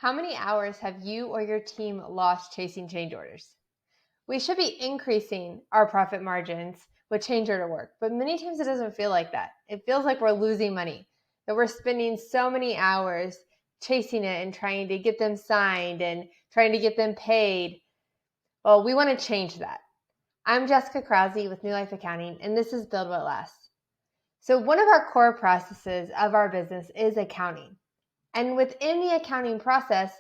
How many hours have you or your team lost chasing change orders? We should be increasing our profit margins with change order work, but many times it doesn't feel like that. It feels like we're losing money, that we're spending so many hours chasing it and trying to get them signed and trying to get them paid. Well, we want to change that. I'm Jessica Krause with New Life Accounting, and this is Build What Lasts. So one of our core processes of our business is accounting. And within the accounting process,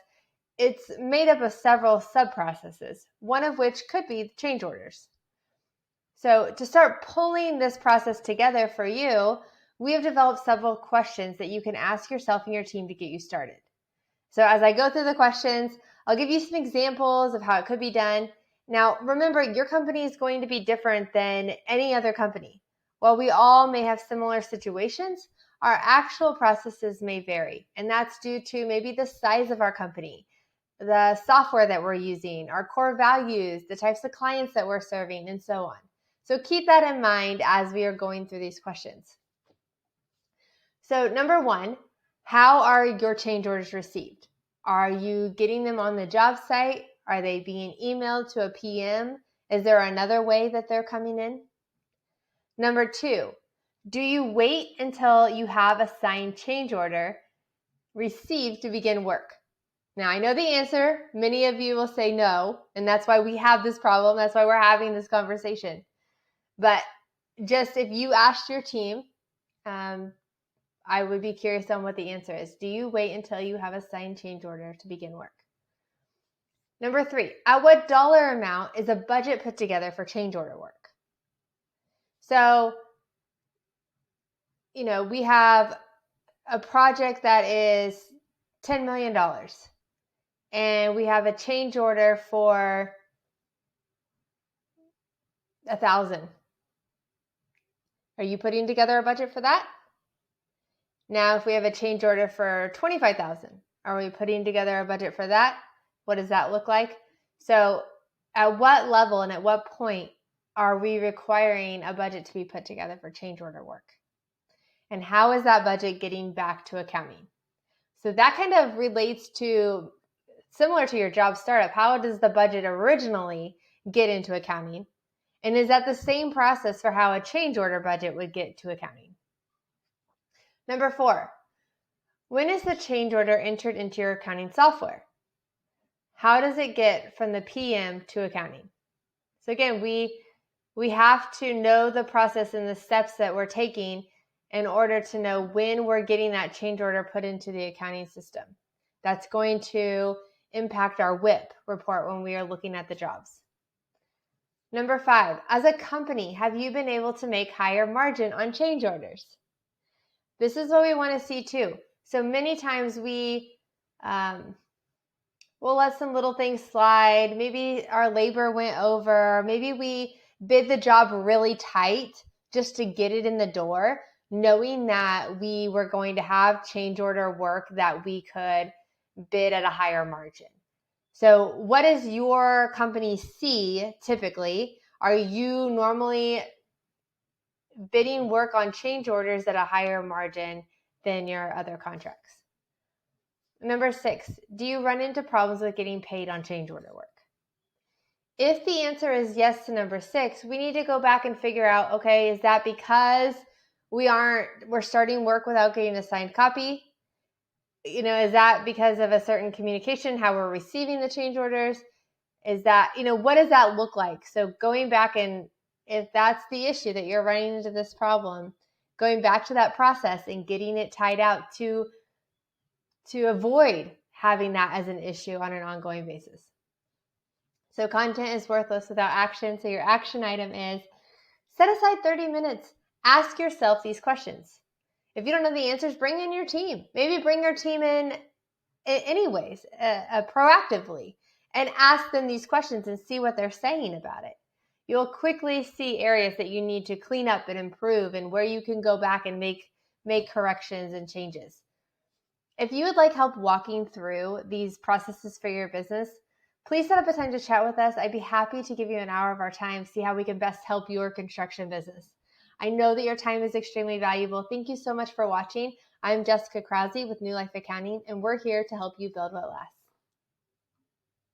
it's made up of several subprocesses, one of which could be change orders. So to start pulling this process together for you, we have developed several questions that you can ask yourself and your team to get you started. So as I go through the questions, I'll give you some examples of how it could be done. Now, remember, your company is going to be different than any other company. While we all may have similar situations, our actual processes may vary, and that's due to maybe the size of our company, the software that we're using, our core values, the types of clients that we're serving, and so on. So keep that in mind as we are going through these questions. So number one, how are your change orders received? Are you getting them on the job site? Are they being emailed to a PM? Is there another way that they're coming in? Number two, do you wait until you have a signed change order received to begin work? Now, I know the answer. Many of you will say no, and that's why we have this problem. That's why we're having this conversation. But just if you asked your team, I would be curious on what the answer is. Do you wait until you have a signed change order to begin work? Number three, at what dollar amount is a budget put together for change order work? So, we have a project that is $10 million. And we have a change order for 1,000. Are you putting together a budget for that? Now, if we have a change order for 25,000, are we putting together a budget for that? What does that look like? So at what level and at what point are we requiring a budget to be put together for change order work? And how is that budget getting back to accounting? So that kind of relates to, similar to your job startup, how does the budget originally get into accounting? And is that the same process for how a change order budget would get to accounting? Number four, when is the change order entered into your accounting software? How does it get from the PM to accounting? So again, we have to know the process and the steps that we're taking in order to know when we're getting that change order put into the accounting system. That's going to impact our WIP report when we are looking at the jobs. Number five, as a company, have you been able to make higher margin on change orders? This is what we want to see too. So many times we'll let some little things slide. Maybe our labor went over. Maybe we bid the job really tight just to get it in the door, knowing that we were going to have change order work that we could bid at a higher margin. So what does your company see typically? Are you normally bidding work on change orders at a higher margin than your other contracts? Number six, do you run into problems with getting paid on change order work? If the answer is yes to number six, we need to go back and figure out, okay, is that because we're starting work without getting a signed copy? Is that because of a certain communication, how we're receiving the change orders? Is that, what does that look like? So going back, and if that's the issue that you're running into this problem, going back to that process and getting it tied out to avoid having that as an issue on an ongoing basis. So content is worthless without action. So your action item is set aside 30 minutes. Ask yourself these questions. If you don't know the answers, bring in your team. Maybe bring your team in anyways, proactively, and ask them these questions and see what they're saying about it. You'll quickly see areas that you need to clean up and improve and where you can go back and make corrections and changes. If you would like help walking through these processes for your business, please set up a time to chat with us. I'd be happy to give you an hour of our time, see how we can best help your construction business. I know that your time is extremely valuable. Thank you so much for watching. I'm Jessica Krause with New Life Accounting, and we're here to help you build what lasts.